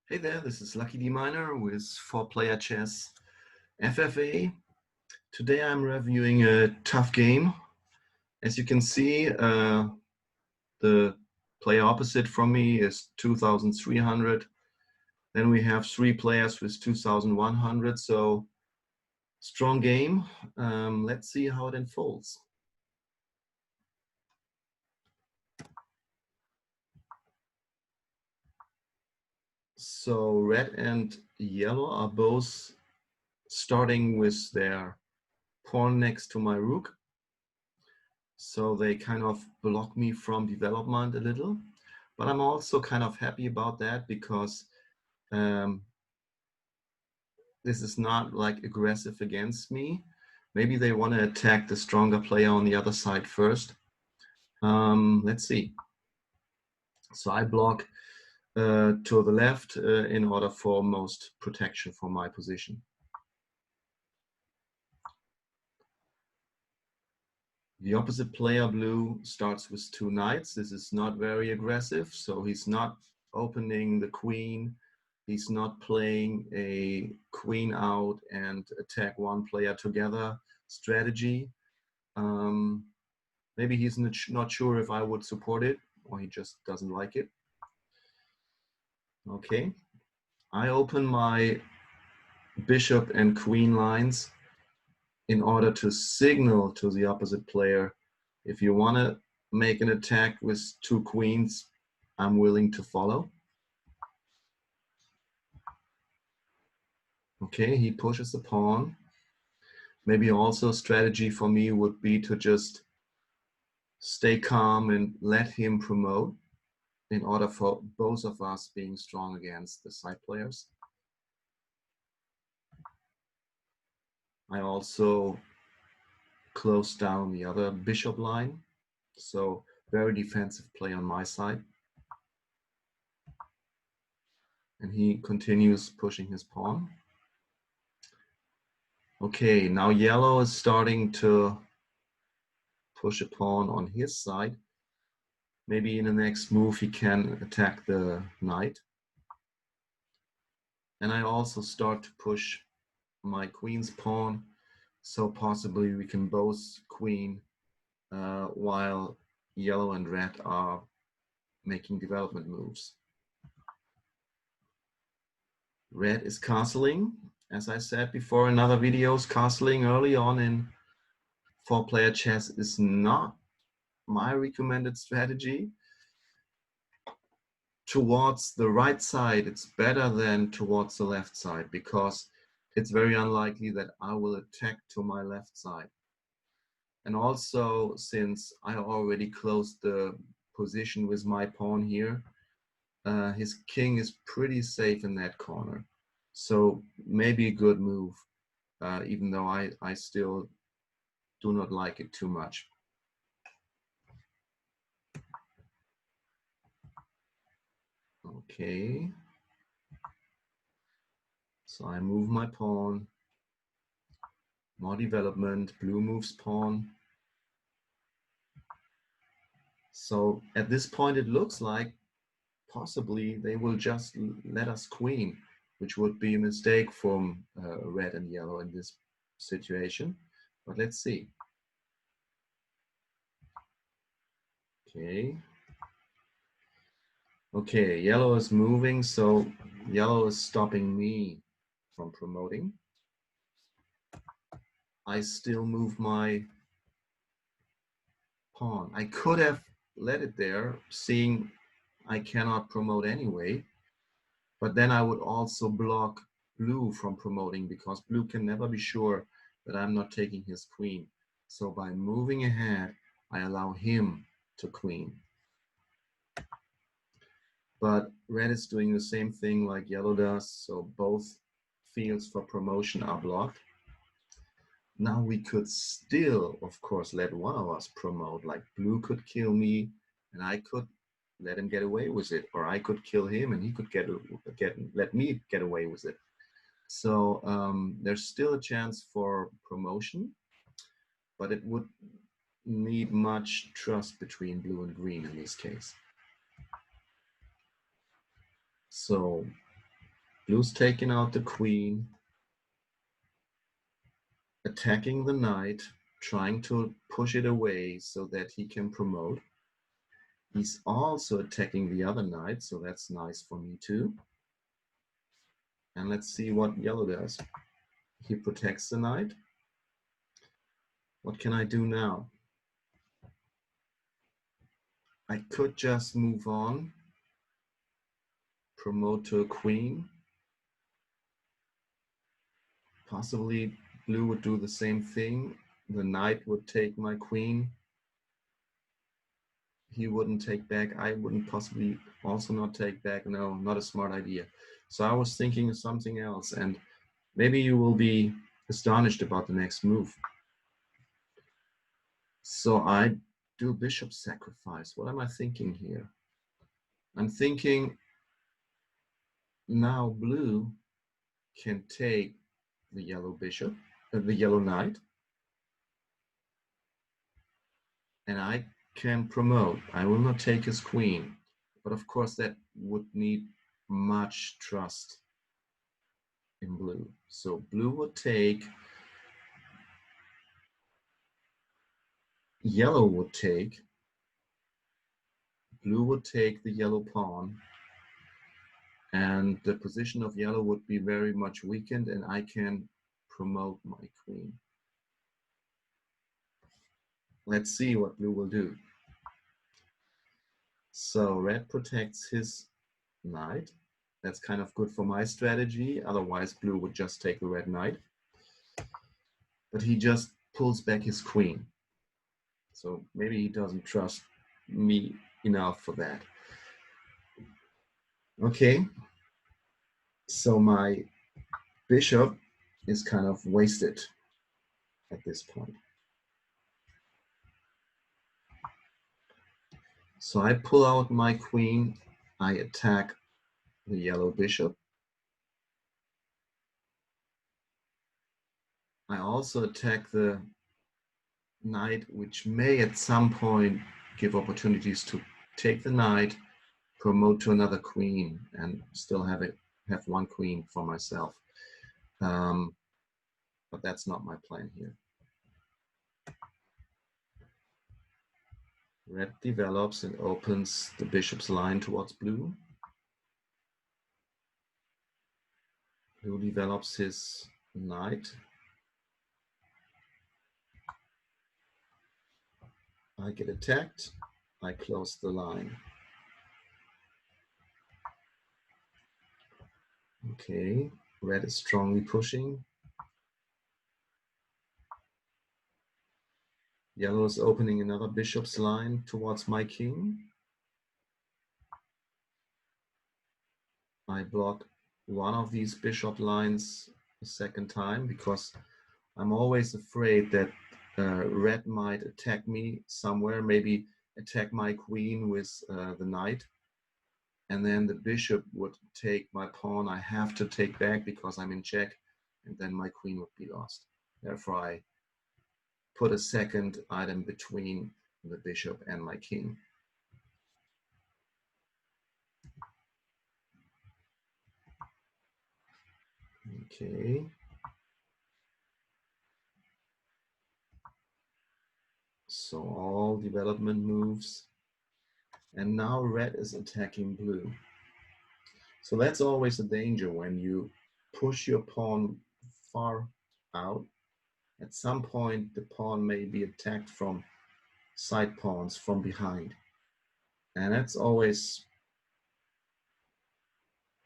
Hey there, this is luckyDminor with Player Chess FFA. Today I'm reviewing a tough game. As you can see, the player opposite from me is 2,300. Then we have three players with 2,100, so strong game. Let's see how it unfolds. So red and yellow are both starting with their pawn next to my rook. So they kind of block me from development a little, but I'm also kind of happy about that because this is not like aggressive against me. Maybe they want to attack the stronger player on the other side first. Let's see. So I block to the left in order for most protection for my position. The opposite player, blue, starts with two knights. This is not very aggressive, so he's not opening the queen. He's not playing a queen out and attack one player together strategy. Maybe he's not sure if I would support it, or he just doesn't like it. Okay, I open my bishop and queen lines in order to signal to the opposite player, if you want to make an attack with two queens, I'm willing to follow. Okay, he pushes the pawn. Maybe also a strategy for me would be to just stay calm and let him promote in order for both of us being strong against the side players. I also close down the other bishop line. So very defensive play on my side. And he continues pushing his pawn. Okay, now yellow is starting to push a pawn on his side. Maybe in the next move he can attack the knight. And I also start to push my queen's pawn, so possibly we can both queen while yellow and red are making development moves. Red is castling. As I said before in other videos, castling early on in player chess is not my recommended strategy. Towards the right side, it's better than towards the left side because it's very unlikely that I will attack to my left side. And also, since I already closed the position with my pawn here, his king is pretty safe in that corner. So maybe a good move, even though I still do not like it too much. Okay. So I move my pawn. More development. Blue moves pawn. So at this point, it looks like possibly they will just let us queen, which would be a mistake from red and yellow in this situation. But let's see. Okay. Okay, yellow is moving, so yellow is stopping me from promoting. I still move my pawn. I could have let it there, seeing I cannot promote anyway, but then I would also block blue from promoting because blue can never be sure that I'm not taking his queen. So by moving ahead, I allow him to queen. But red is doing the same thing like yellow does, so both fields for promotion are blocked. Now we could still, of course, let one of us promote, like blue could kill me and I could let him get away with it, or I could kill him and he could let me get away with it. So there's still a chance for promotion, but it would need much trust between blue and green in this case. So Blue's taking out the queen, attacking the knight, trying to push it away so that he can promote. He's also attacking the other knight, so that's nice for me too. And let's see what yellow does. He protects the knight. What can I do now? I could just move on, promote to a queen. Possibly blue would do the same thing. The knight would take my queen. He wouldn't take back. I wouldn't possibly also not take back. No, not a smart idea. So I was thinking of something else, and maybe you will be astonished about the next move. So I do bishop sacrifice. What am I thinking here? I'm thinking now blue can take the yellow bishop, the yellow knight, and I can promote. I will not take his queen, but of course that would need much trust in blue. So blue would take, yellow would take, blue would take the yellow pawn, and the position of yellow would be very much weakened, and I can promote my queen. Let's see what blue will do. So red protects his knight. That's kind of good for my strategy. Otherwise, blue would just take the red knight. But he just pulls back his queen. So maybe he doesn't trust me enough for that. Okay. So my bishop is kind of wasted at this point. So I pull out my queen. I attack the yellow bishop. I also attack the knight, which may at some point give opportunities to take the knight, promote to another queen, and still have one queen for myself. But that's not my plan here. Red develops and opens the bishop's line towards blue. Blue develops his knight. I get attacked. I close the line. Okay, red is strongly pushing. Yellow is opening another bishop's line towards my king. I block one of these bishop lines a second time because I'm always afraid that red might attack me somewhere, maybe attack my queen with the knight, and then the bishop would take my pawn. I have to take back because I'm in check, and then my queen would be lost. Therefore, I put a second item between the bishop and my king. Okay. So all development moves. And now red is attacking blue. So that's always a danger when you push your pawn far out. At some point, the pawn may be attacked from side pawns from behind. And that's always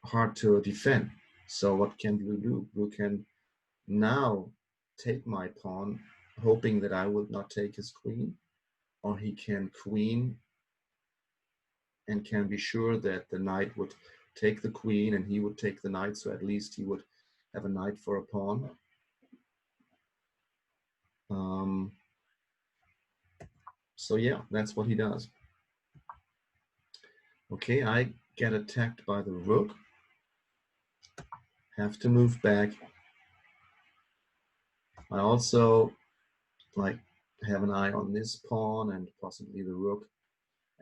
hard to defend. So what can blue do? Blue can now take my pawn, hoping that I would not take his queen, or he can queen and can be sure that the knight would take the queen and he would take the knight, so at least he would have a knight for a pawn. So yeah, that's what he does. Okay, I get attacked by the rook. Have to move back. I also have an eye on this pawn and possibly the rook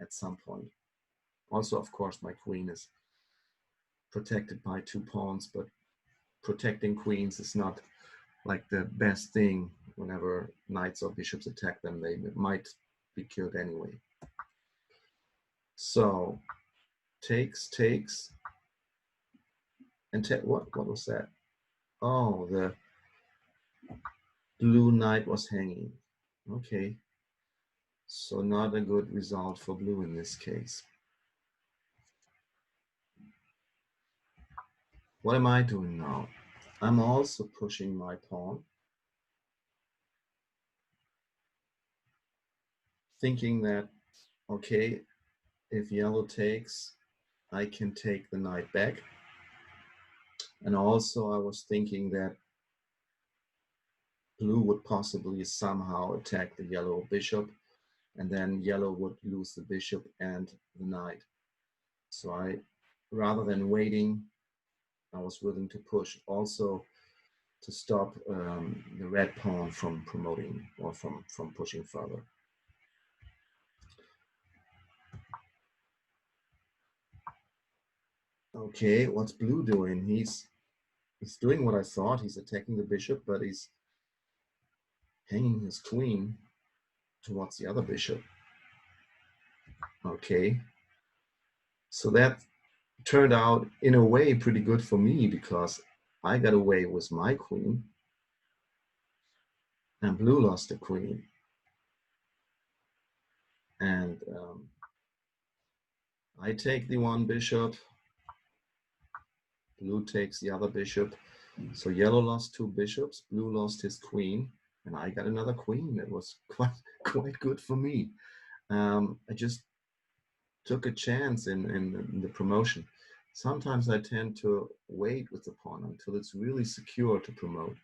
at some point. Also, of course, my queen is protected by 2 pawns, but protecting queens is not like the best thing. Whenever knights or bishops attack them, they might be killed anyway. So takes, and what was that? Oh, the blue knight was hanging. Okay, so not a good result for blue in this case. What am I doing now? I'm also pushing my pawn, thinking that, okay, if yellow takes, I can take the knight back. And also I was thinking that blue would possibly somehow attack the yellow bishop, and then yellow would lose the bishop and the knight. So rather than waiting, I was willing to push, also to stop the red pawn from promoting or from pushing further. Okay, what's blue doing? He's doing what I thought. He's attacking the bishop, but he's hanging his queen towards the other bishop. Okay, so that turned out in a way pretty good for me, because I got away with my queen and blue lost the queen. And I take the one bishop, blue takes the other bishop. So yellow lost 2 bishops, blue lost his queen, and I got another queen. That was quite good for me. I just took a chance in the promotion. Sometimes I tend to wait with the pawn until it's really secure to promote.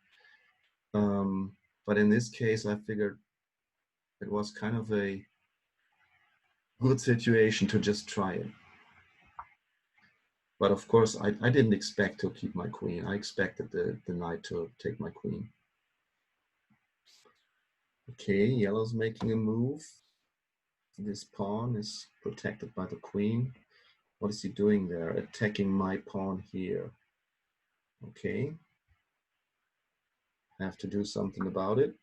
But in this case, I figured it was kind of a good situation to just try it. But of course, I didn't expect to keep my queen. I expected the knight to take my queen. Okay, yellow's making a move. This pawn is protected by the queen. What is he doing there? Attacking my pawn here. Okay. I have to do something about it.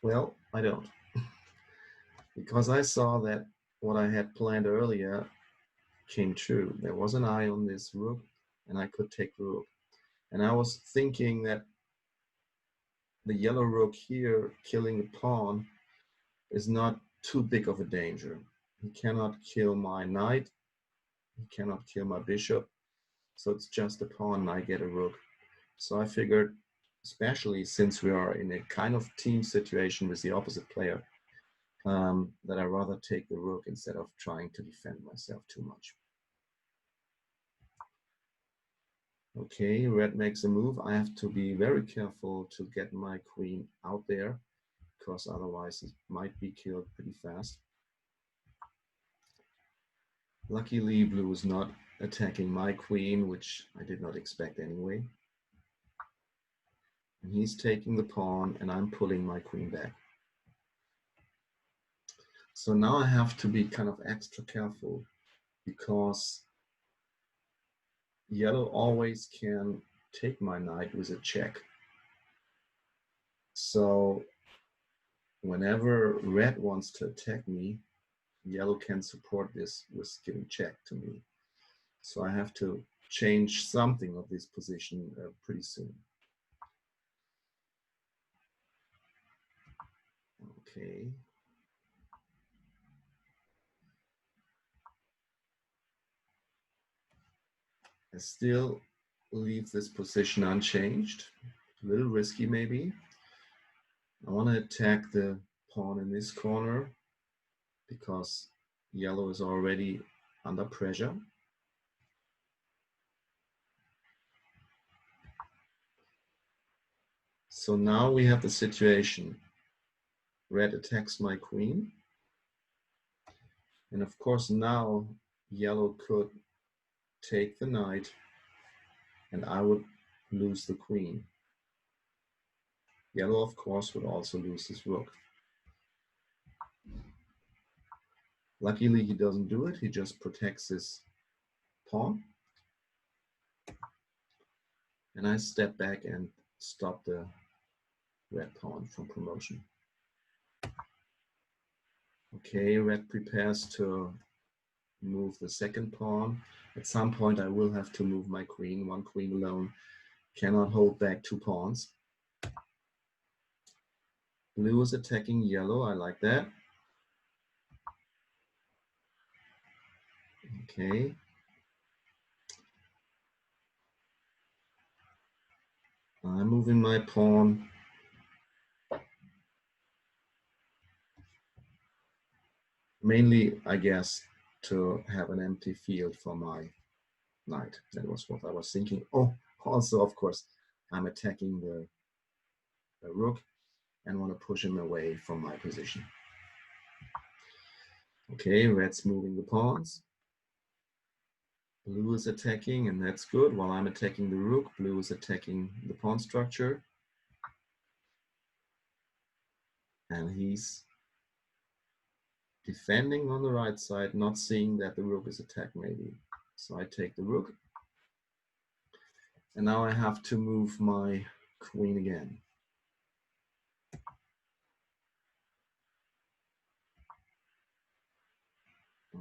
Well, I don't. Because I saw that what I had planned earlier came true. There was an eye on this rook, and I could take the rook. And I was thinking that the yellow rook here killing the pawn is not too big of a danger. He cannot kill my knight. He cannot kill my bishop. So it's just a pawn and I get a rook. So I figured, especially since we are in a kind of team situation with the opposite player, that I'd rather take the rook instead of trying to defend myself too much. Okay, red makes a move. I have to be very careful to get my queen out there, because otherwise it might be killed pretty fast. Luckily, blue is not attacking my queen, which I did not expect anyway. And he's taking the pawn, and I'm pulling my queen back. So now I have to be kind of extra careful, because yellow always can take my knight with a check. So whenever red wants to attack me, yellow can support this with giving check to me. So I have to change something of this position pretty soon. Okay. I still leave this position unchanged. A little risky maybe. I want to attack the pawn in this corner because yellow is already under pressure. So now we have the situation. Red attacks my queen. And of course now yellow could take the knight and I would lose the queen. Yellow, of course, would also lose his rook. Luckily, he doesn't do it. He just protects his pawn. And I step back and stop the red pawn from promotion. Okay, red prepares to move the second pawn. At some point I will have to move my queen. One queen alone cannot hold back two pawns. Blue is attacking yellow, I like that. Okay. I'm moving my pawn. Mainly, I guess, to have an empty field for my knight. That was what I was thinking. Oh, also, of course, I'm attacking the rook and want to push him away from my position. Okay, red's moving the pawns. Blue is attacking, and that's good. While I'm attacking the rook, blue is attacking the pawn structure. And he's defending on the right side, not seeing that the rook is attacked maybe. So I take the rook. And now I have to move my queen again.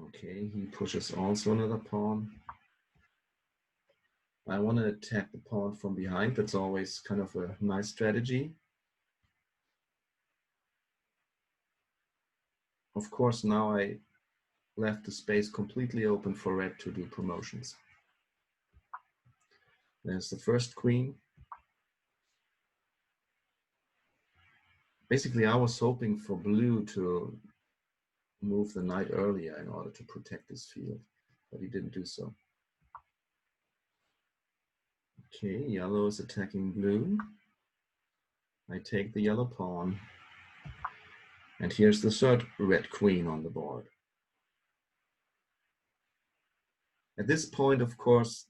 Okay, he pushes also another pawn. I want to attack the pawn from behind. That's always kind of a nice strategy. Of course, now I left the space completely open for red to do promotions. There's the first queen. Basically, I was hoping for blue to move the knight earlier in order to protect this field, but he didn't do so. Okay, yellow is attacking blue. I take the yellow pawn. And here's the third red queen on the board. At this point, of course,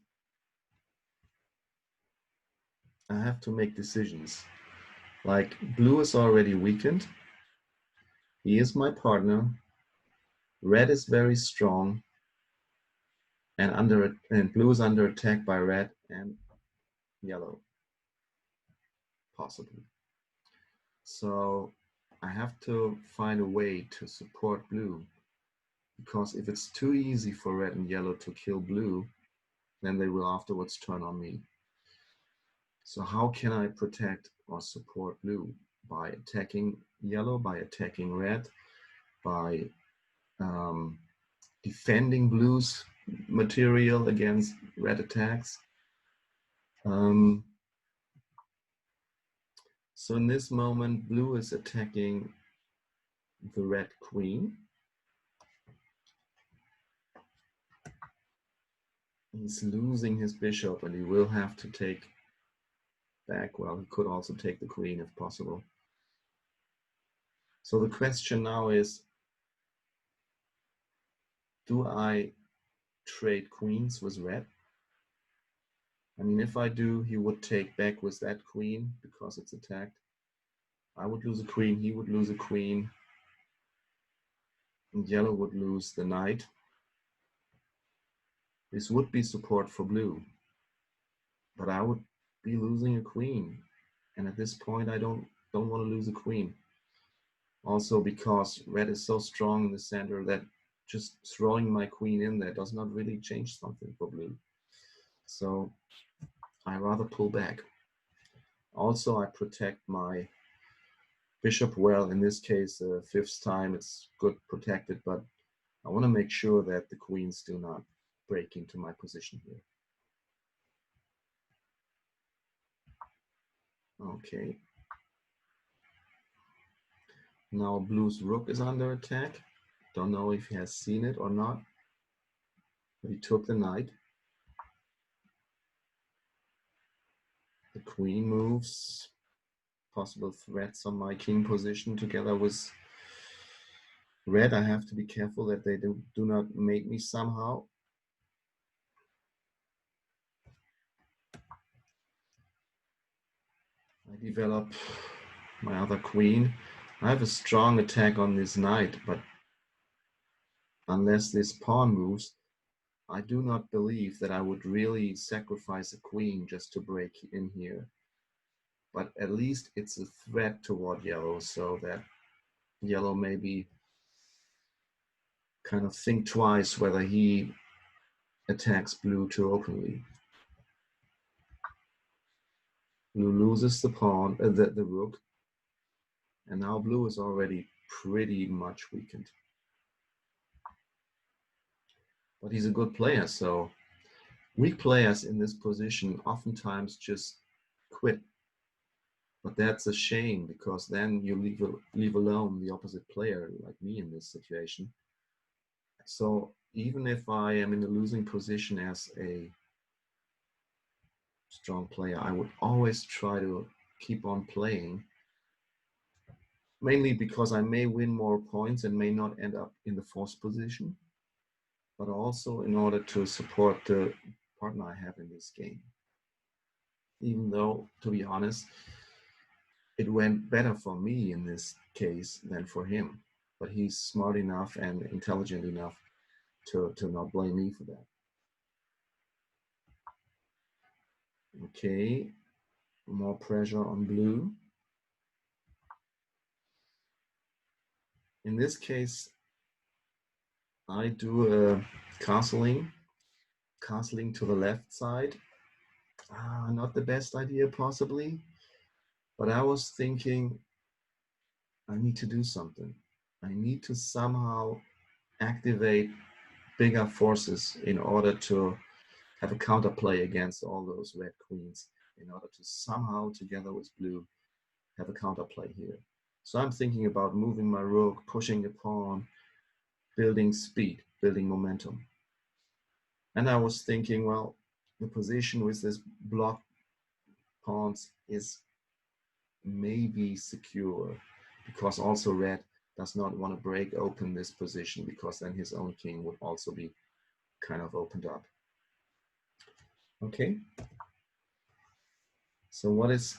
I have to make decisions. Like, blue is already weakened. He is my partner. Red is very strong. And blue is under attack by red and yellow, possibly. So I have to find a way to support blue, because if it's too easy for red and yellow to kill blue, then they will afterwards turn on me. So how can I protect or support blue? By attacking yellow, by attacking red, by defending blue's material against red attacks. So in this moment, blue is attacking the red queen. He's losing his bishop, and he will have to take back. Well, he could also take the queen if possible. So the question now is, do I trade queens with red? I mean, if I do, he would take back with that queen because it's attacked. I would lose a queen, he would lose a queen, and yellow would lose the knight. This would be support for blue, but I would be losing a queen, and at this point I don't want to lose a queen. Also because red is so strong in the center that just throwing my queen in there does not really change something for blue. So I rather pull back. Also, I protect my bishop well. In this case, fifth time, it's good protected, but I want to make sure that the queens do not break into my position here. Okay. Now blue's rook is under attack. Don't know if he has seen it or not, but he took the knight. The queen moves. Possible threats on my king position together with red. I have to be careful that they do not mate me somehow. I develop my other queen. I have a strong attack on this knight, but unless this pawn moves, I do not believe that I would really sacrifice a queen just to break in here. But at least it's a threat toward yellow, so that yellow maybe kind of think twice whether he attacks blue too openly. Blue loses the pawn, the rook, and now blue is already pretty much weakened. But he's a good player, so weak players in this position oftentimes just quit. But that's a shame, because then you leave alone the opposite player, like me in this situation. So even if I am in a losing position as a strong player, I would always try to keep on playing, mainly because I may win more points and may not end up in the fourth position, but also in order to support the partner I have in this game. Even though, to be honest, it went better for me in this case than for him. But he's smart enough and intelligent enough to not blame me for that. Okay, more pressure on blue. In this case, I do a castling to the left side. Not the best idea possibly, but I was thinking I need to do something. I need to somehow activate bigger forces in order to have a counterplay against all those red queens, in order to somehow, together with blue, have a counterplay here. So I'm thinking about moving my rook, pushing a pawn, building speed, building momentum. And I was thinking, well, the position with this block pawns is maybe secure, because also red does not want to break open this position, because then his own king would also be kind of opened up. Okay, so what is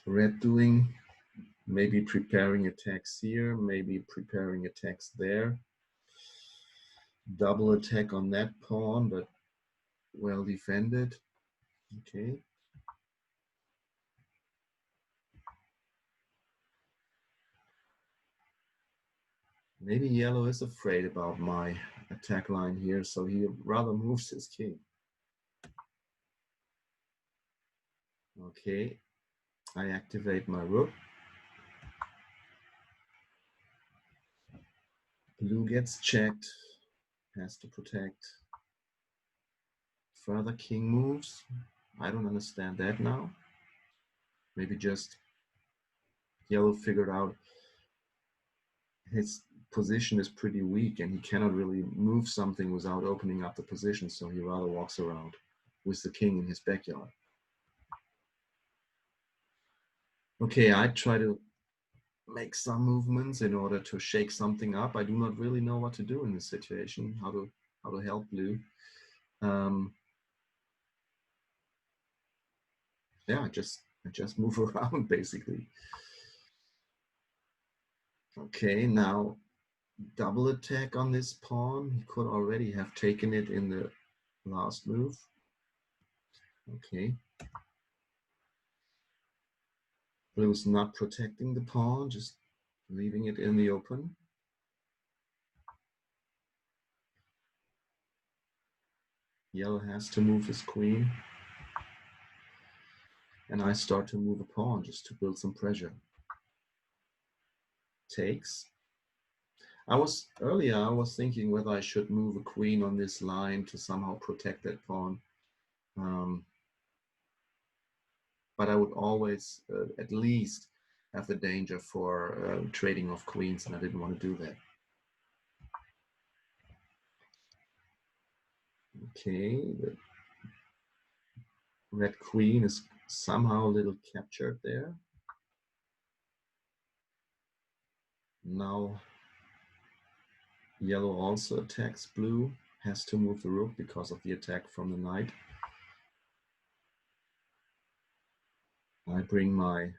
red doing? Maybe preparing attacks here, maybe preparing attacks there. Double attack on that pawn, but well defended. Okay. Maybe yellow is afraid about my attack line here, so he rather moves his king. Okay, I activate my rook. Blue gets checked, has to protect. Further king moves. I don't understand that now. Maybe just yellow figured out his position is pretty weak and he cannot really move something without opening up the position, so he rather walks around with the king in his backyard. Okay, I try to make some movements in order to shake something up. I do not really know what to do in this situation, how to help blue. Yeah, I just move around basically. Okay, now double attack on this pawn. He could already have taken it in the last move. Okay. Blue's not protecting the pawn, just leaving it in the open. Yellow has to move his queen. And I start to move a pawn just to build some pressure. Takes. Earlier I was thinking whether I should move a queen on this line to somehow protect that pawn. But I would always at least have the danger for trading off queens, and I didn't want to do that. Okay, the red queen is somehow a little captured there. Now yellow also attacks blue, has to move the rook because of the attack from the knight. I bring my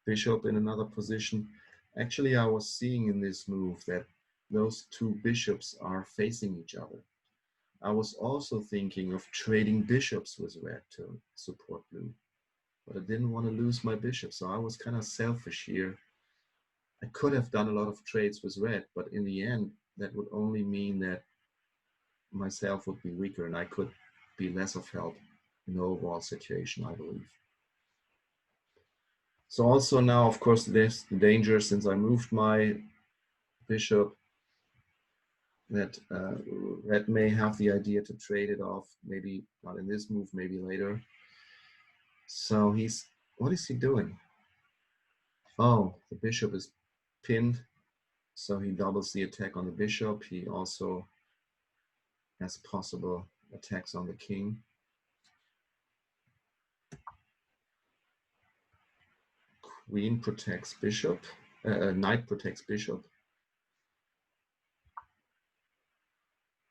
bishop in another position. Actually, I was seeing in this move that those two bishops are facing each other. I was also thinking of trading bishops with red to support blue, but I didn't want to lose my bishop, so I was kind of selfish here. I could have done a lot of trades with red, but in the end, that would only mean that myself would be weaker and I could be less of help in the overall situation, I believe. So also now, of course, there's the danger, since I moved my bishop, that red may have the idea to trade it off, maybe not in this move, maybe later. So what is he doing? Oh, the bishop is pinned, so he doubles the attack on the bishop. He also has possible attacks on the king. Queen protects bishop, knight protects bishop.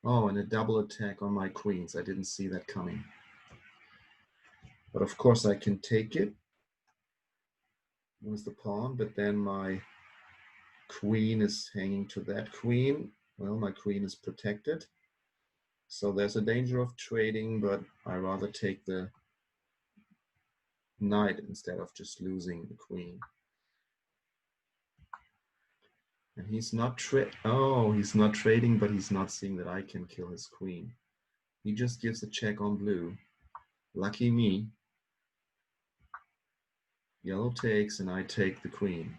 Oh, and a double attack on my queens. I didn't see that coming. But of course I can take it with the pawn, but then my queen is hanging to that queen. Well, my queen is protected. So there's a danger of trading, but I rather take the knight instead of just losing the queen. And he's not trading, but he's not seeing that I can kill his queen. He just gives a check on blue. Lucky me. Yellow takes and I take the queen.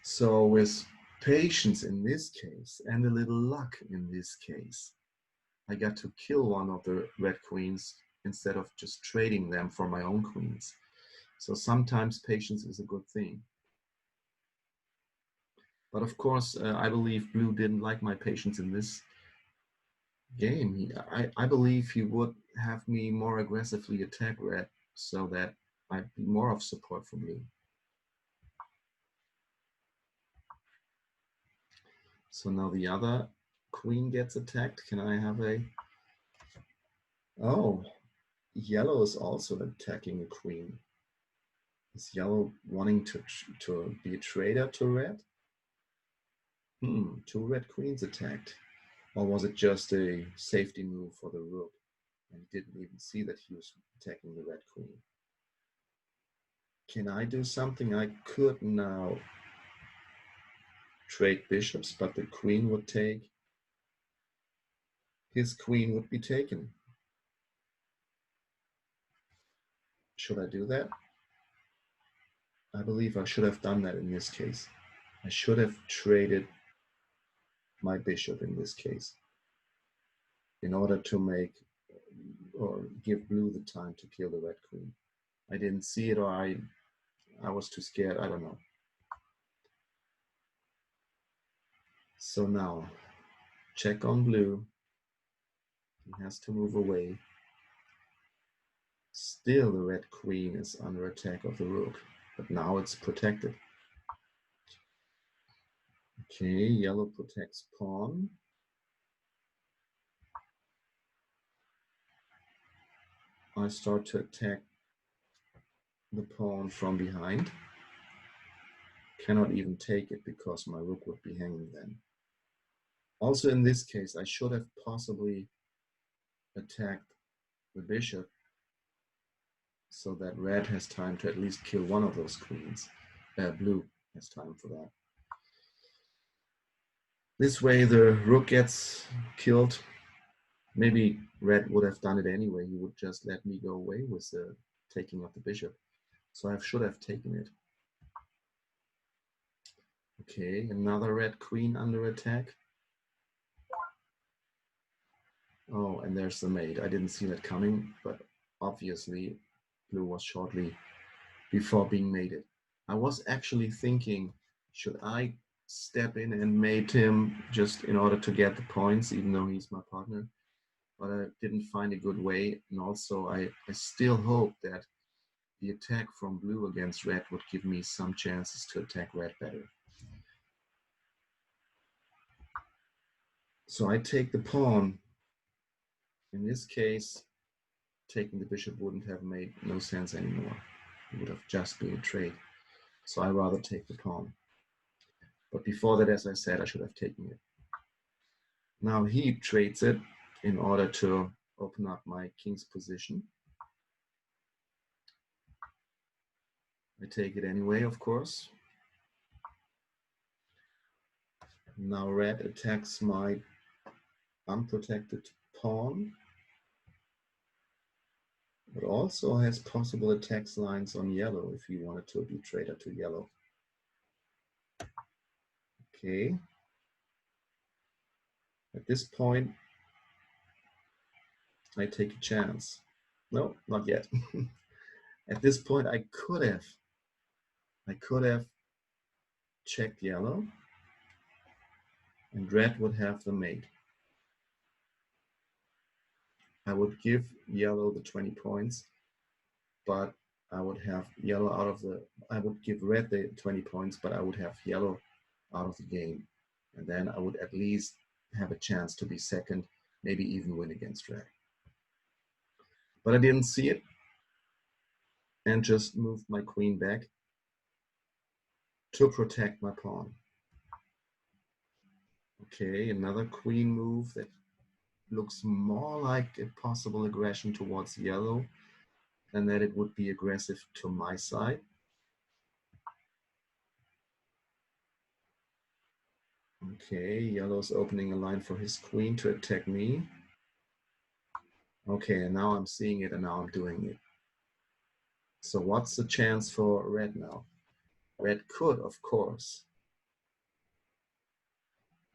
So with patience in this case and a little luck in this case, I got to kill one of the red queens instead of just trading them for my own queens. So sometimes patience is a good thing. But of course, I believe blue didn't like my patience in this game. I believe he would have me more aggressively attack red so that I'd be more of support for blue. So now the other queen gets attacked. Can I have a... Oh, yellow is also attacking a queen. Is yellow wanting to be a traitor to red? Two red queens attacked. Or was it just a safety move for the rook? And didn't even see that he was attacking the red queen. Can I do something? I could now trade bishops, but the queen would take. His queen would be taken. Should I do that? I believe I should have done that in this case. I should have traded my bishop in this case in order to make or give blue the time to kill the red queen. I didn't see it, or I was too scared, I don't know. So now, check on blue. He has to move away. Still the red queen is under attack of the rook, but now it's protected. Okay, yellow protects pawn. I start to attack the pawn from behind. Cannot even take it because my rook would be hanging then. Also in this case, I should have possibly attacked the bishop so that red has time to at least kill one of those queens. Blue has time for that. This way the rook gets killed. Maybe red would have done it anyway. He would just let me go away with the taking of the bishop. So I should have taken it. Okay, another red queen under attack. Oh, and there's the mate. I didn't see that coming, but obviously blue was shortly before being mated. I was actually thinking, should I step in and mate him just in order to get the points, even though he's my partner? But I didn't find a good way. And also I still hope that the attack from blue against red would give me some chances to attack red better. So I take the pawn. In this case, taking the bishop wouldn't have made no sense anymore. It would have just been a trade. So I rather take the pawn. But before that, as I said, I should have taken it. Now he trades it in order to open up my king's position. I take it anyway, of course. Now red attacks my unprotected pawn, but also has possible attacks lines on yellow if he wanted to be traitor to yellow. Okay. At this point, I take a chance. No, not yet. At this point, I could have checked yellow, and red would have the mate. I would give yellow the 20 points, but I would have yellow out of the, I would give red the 20 points, but I would have yellow out of the game. And then I would at least have a chance to be second, maybe even win against red. But I didn't see it and just moved my queen back to protect my pawn. Okay, another queen move that looks more like a possible aggression towards yellow than that it would be aggressive to my side. Okay, yellow's opening a line for his queen to attack me. Okay, and now I'm seeing it and now I'm doing it. So what's the chance for red now? Red could, of course,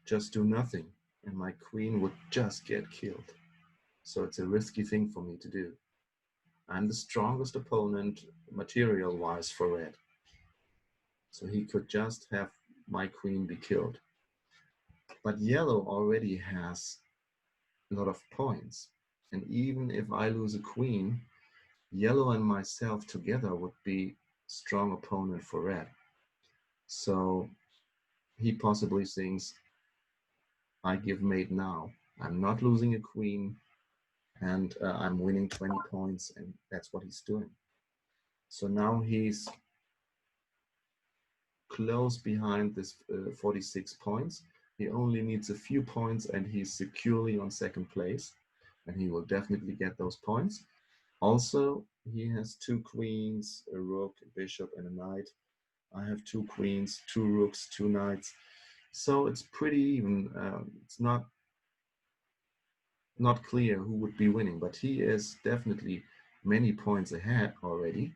just do nothing and my queen would just get killed. So it's a risky thing for me to do. I'm the strongest opponent material-wise for red. So he could just have my queen be killed. But yellow already has a lot of points. And even if I lose a queen, yellow and myself together would be strong opponent for red. So he possibly thinks, I give mate now. I'm not losing a queen and I'm winning 20 points, and that's what he's doing. So now he's close behind this 46 points. He only needs a few points and he's securely on second place, and he will definitely get those points. Also, he has two queens, a rook, a bishop, and a knight. I have two queens, two rooks, two knights. So it's pretty even. It's not clear who would be winning, but he is definitely many points ahead already.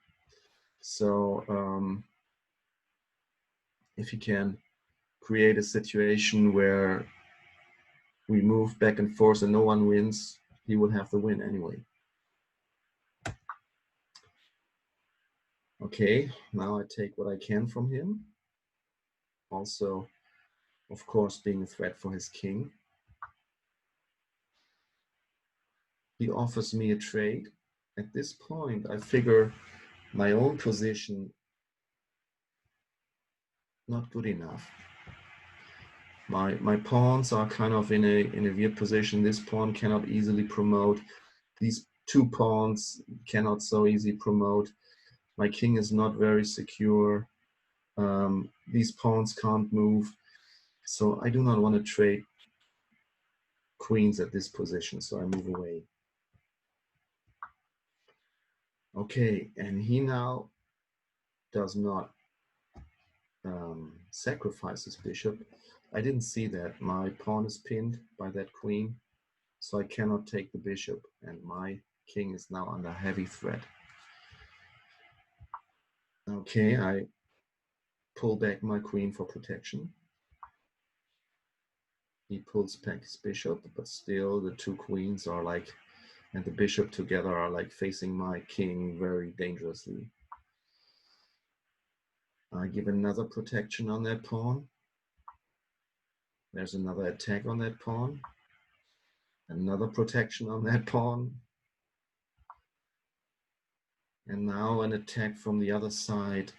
So if he can create a situation where we move back and forth and no one wins, he will have the win anyway. Okay, now I take what I can from him. Also, of course, being a threat for his king. He offers me a trade. At this point, I figure my own position not good enough. My pawns are kind of in a weird position. This pawn cannot easily promote. These two pawns cannot so easily promote. My king is not very secure. These pawns can't move. So I do not want to trade queens at this position, so I move away. Okay, and he now does not sacrifice his bishop. I didn't see that. My pawn is pinned by that queen, so I cannot take the bishop, and my king is now under heavy threat. Okay, I pull back my queen for protection. He pulls back his bishop, but still the two queens are like, and the bishop together are like facing my king very dangerously. I give another protection on that pawn. There's another attack on that pawn. Another protection on that pawn. And now an attack from the other side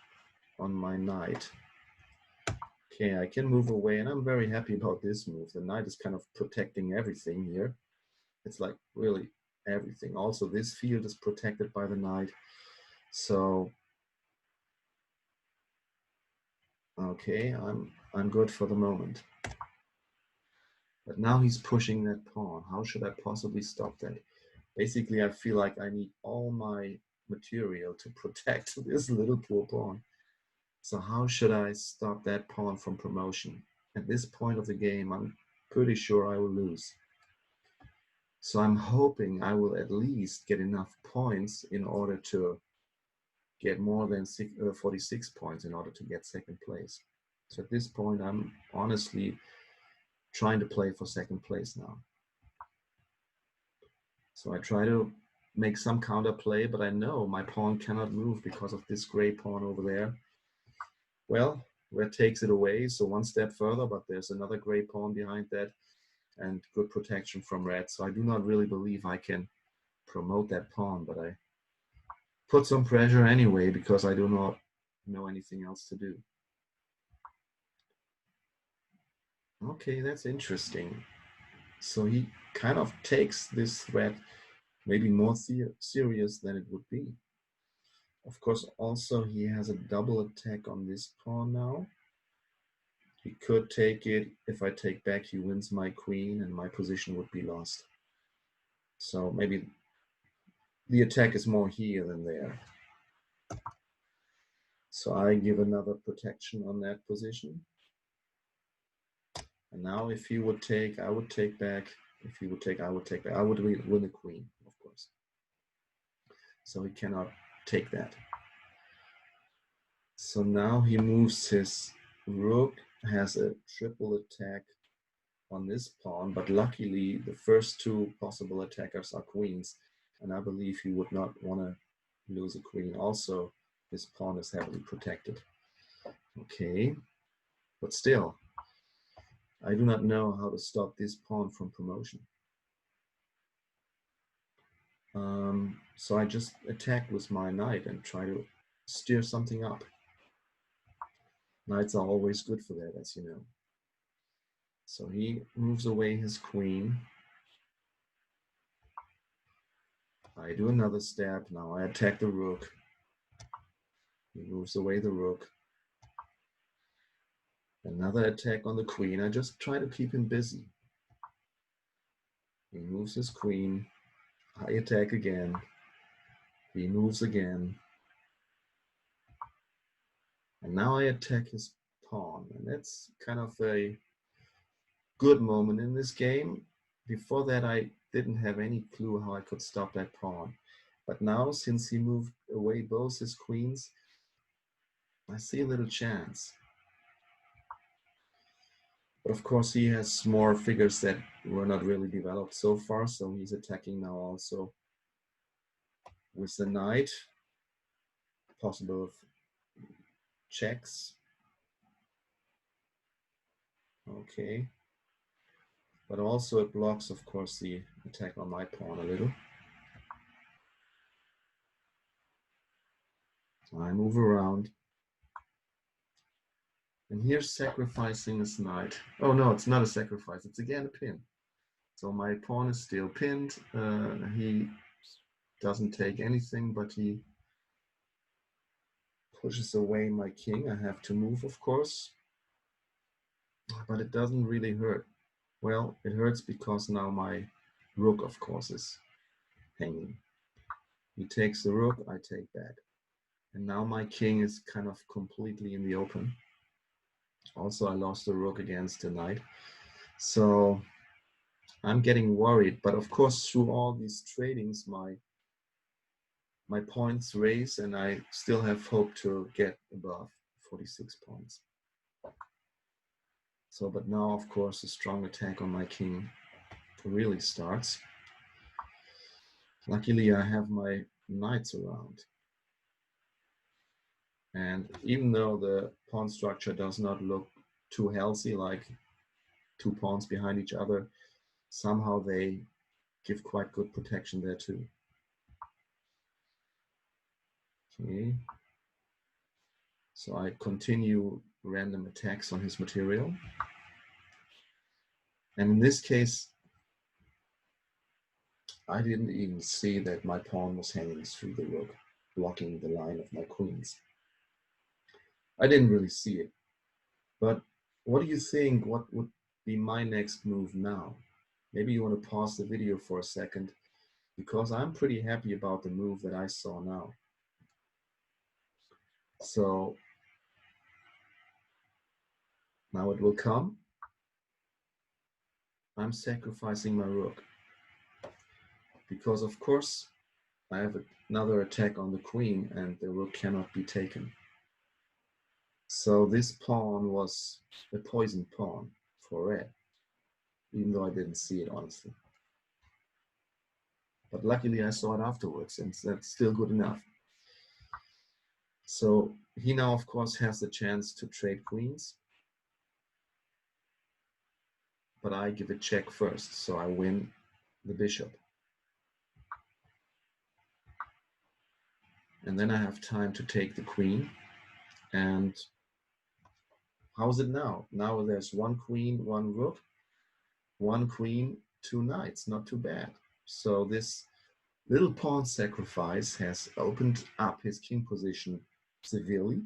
on my knight. Okay, I can move away, and I'm very happy about this move. The knight is kind of protecting everything here. It's like really everything. Also, this field is protected by the knight. So, okay, I'm good for the moment. But now he's pushing that pawn. How should I possibly stop that? Basically, I feel like I need all my material to protect this little poor pawn. So how should I stop that pawn from promotion? At this point of the game, I'm pretty sure I will lose. So I'm hoping I will at least get enough points in order to get more than 46 points in order to get second place. So at this point, I'm honestly trying to play for second place now. So I try to make some counter play, but I know my pawn cannot move because of this gray pawn over there. Well, red takes it away, so one step further, but there's another gray pawn behind that and good protection from red. So I do not really believe I can promote that pawn, but I put some pressure anyway because I do not know anything else to do. Okay, that's interesting. So he kind of takes this threat maybe more serious than it would be. Of course, also he has a double attack on this pawn now. He could take it. If I take back, he wins my queen and my position would be lost. So maybe the attack is more here than there. So I give another protection on that position. And now if he would take, I would take back. If he would take, I would take back. I would win the queen, of course. So he cannot take that. So now he moves his rook, has a triple attack on this pawn, but luckily the first two possible attackers are queens, and I believe he would not want to lose a queen. Also, his pawn is heavily protected. Okay, but still, I do not know how to stop this pawn from promotion. So I just attack with my knight and try to steer something up. Knights are always good for that, as you know. So he moves away his queen. I do another step. Now I attack the rook. He moves away the rook. Another attack on the queen. I just try to keep him busy. He moves his queen. I attack again. He moves again. And now I attack his pawn. And that's kind of a good moment in this game. Before that, I didn't have any clue how I could stop that pawn. But now, since he moved away both his queens, I see a little chance. But of course, he has more figures that were not really developed so far, so he's attacking now also with the knight. Possible checks. Okay. But also it blocks, of course, the attack on my pawn a little. So I move around. And here's sacrificing his knight. Oh no, it's not a sacrifice. It's again a pin. So my pawn is still pinned. He doesn't take anything, but he pushes away my king. I have to move, of course. But it doesn't really hurt. Well, it hurts because now my rook, of course, is hanging. He takes the rook, I take back. And now my king is kind of completely in the open. Also, I lost the rook against the knight. So I'm getting worried. But of course, through all these tradings, my points raise and I still have hope to get above 46 points. So, but now, of course, a strong attack on my king really starts. Luckily, I have my knights around. And even though the pawn structure does not look too healthy, like two pawns behind each other, somehow they give quite good protection there too. Okay. So I continue random attacks on his material. And in this case, I didn't even see that my pawn was hanging through the rook, blocking the line of my queens. I didn't really see it. But what do you think? What would be my next move now? Maybe you want to pause the video for a second, because I'm pretty happy about the move that I saw now. So now it will come. I'm sacrificing my rook, because of course I have another attack on the queen and the rook cannot be taken. So this pawn was a poison pawn for red, even though I didn't see it honestly. But luckily I saw it afterwards, and that's still good enough. So he now of course has the chance to trade queens, but I give a check first, so I win the bishop. And then I have time to take the queen. And how's it now? Now there's one queen, one rook, one queen, two knights, not too bad. So this little pawn sacrifice has opened up his king position severely.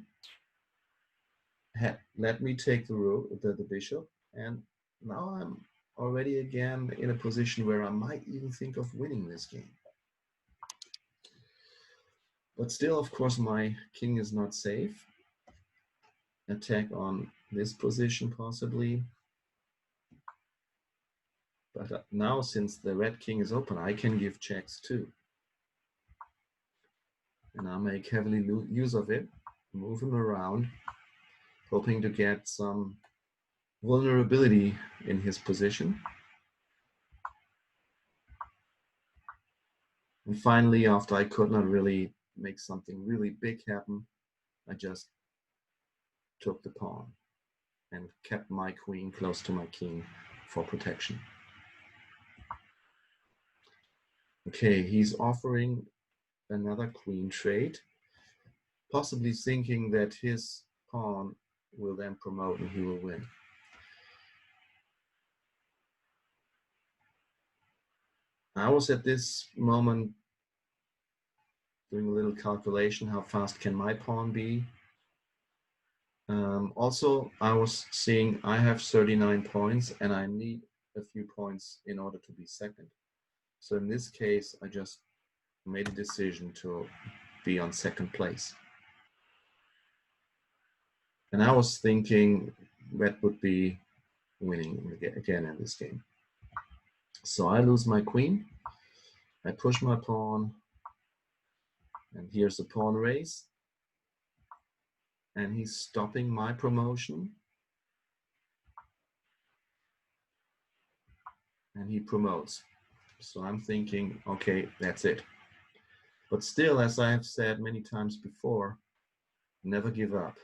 Let me take the rook, the bishop, and now I'm already again in a position where I might even think of winning this game. But still, of course, my king is not safe. Attack on this position possibly. But now, since the red king is open, I can give checks too. And I'll make heavily use of it, move him around, hoping to get some vulnerability in his position. And finally, after I could not really make something really big happen, I just took the pawn and kept my queen close to my king for protection. Okay, he's offering another queen trade, possibly thinking that his pawn will then promote and he will win. I was at this moment doing a little calculation, how fast can my pawn be? Also, I was seeing I have 39 points and I need a few points in order to be second. So in this case, I just made a decision to be on second place. And I was thinking red would be winning again in this game. So I lose my queen, I push my pawn, and here's a pawn race. And he's stopping my promotion. And he promotes. So I'm thinking, okay, that's it. But still, as I have said many times before, never give up.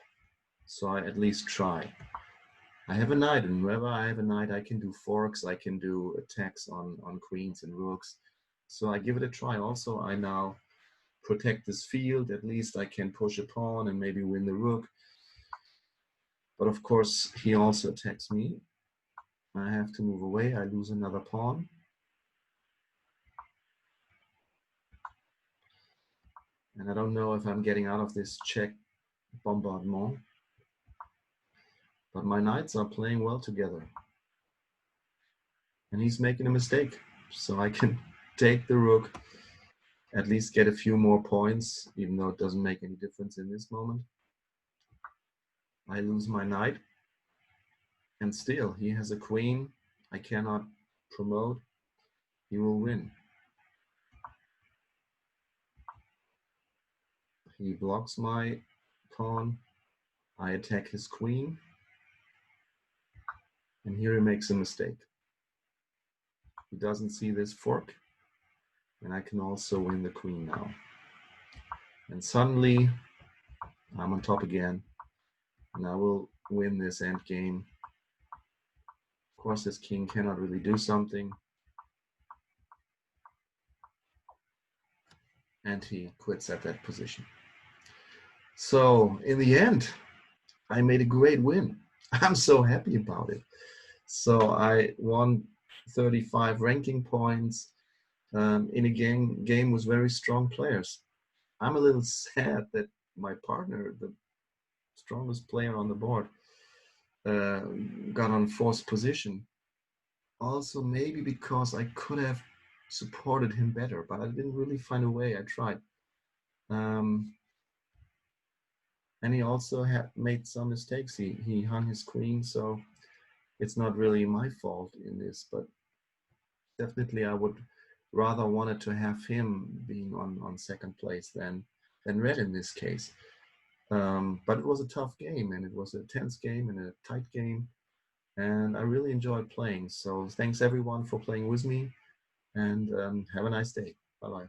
So I at least try. I have a knight, and wherever I have a knight, I can do forks, I can do attacks on queens and rooks. So I give it a try. Also, I now protect this field. At least I can push a pawn and maybe win the rook. But of course, he also attacks me. I have to move away. I lose another pawn. And I don't know if I'm getting out of this check bombardment. But my knights are playing well together. And he's making a mistake. So I can take the rook, at least get a few more points, even though it doesn't make any difference in this moment. I lose my knight. And still, he has a queen. I cannot promote. He will win. He blocks my pawn. I attack his queen. And here he makes a mistake. He doesn't see this fork. And I can also win the queen now. And suddenly, I'm on top again. And I will win this endgame. Of course, this king cannot really do something. And he quits at that position. So in the end, I made a great win. I'm so happy about it. So I won 35 ranking points in a game with very strong players. I'm a little sad that my partner, the strongest player on the board, uh, got on fourth position. Also, maybe because I could have supported him better, but I didn't really find a way. I tried. And he also had made some mistakes. He hung his queen, so it's not really my fault in this, but definitely I would rather wanted to have him being on second place than red in this case. But it was a tough game, and it was a tense game and a tight game, and I really enjoyed playing. So thanks everyone for playing with me, and have a nice day. Bye bye.